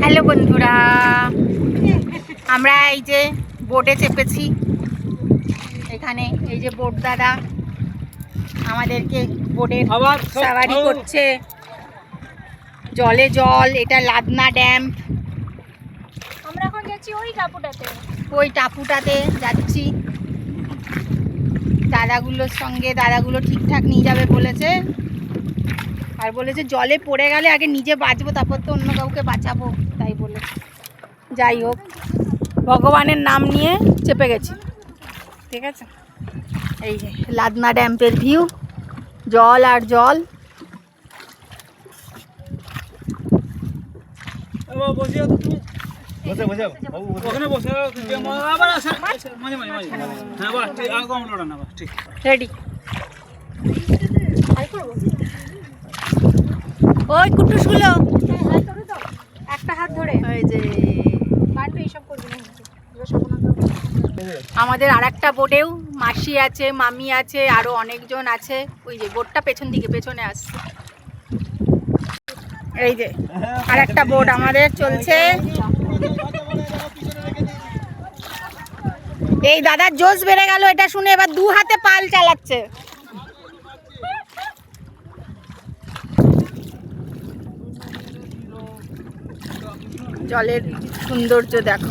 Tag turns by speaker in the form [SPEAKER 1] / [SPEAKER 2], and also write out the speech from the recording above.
[SPEAKER 1] Hello বন্ধুরা, আমরা এই যে বোটে চেপেছি। এখানে এই যে বোট দাদা আমাদেরকে বোটে সাওয়ারি করছে। জলে জল, এটা লাদনা ড্যাম।
[SPEAKER 2] আমরা এখন যাচ্ছি
[SPEAKER 1] ওই টাপুটাতে যাচ্ছি দাদাগুলোর সঙ্গে। দাদাগুলো ঠিকঠাক নিয়ে যাবে বলেছে, আর বলেছে জলে পড়ে গেলে আগে নিজে বাঁচবো, তারপর তো অন্য কাউকে বাঁচাবো, তাই বলেছে। যাই হোক, ভগবানের নাম নিয়ে চেপে গেছি। ঠিক আছে, এই যে লাদনা ড্যাম্পের ভিউ, জল আর জল। রেডি। ওই কুটুসগুলো
[SPEAKER 2] একটা হাত ধরে
[SPEAKER 1] ওই যে
[SPEAKER 2] এইসব করবি না।
[SPEAKER 1] আমাদের আর একটা বোটেও মাসি আছে, মামি আছে, আরো অনেকজন আছে। ওই যে বোটটা পেছন দিকে পেছনে আসছে। এই যে আর একটা বোট আমাদের চলছে। এই দাদার জোশ বেড়ে গেল এটা শুনে, এবার দু হাতে পাল চালাচ্ছে। জলের সৌন্দর্য দেখো।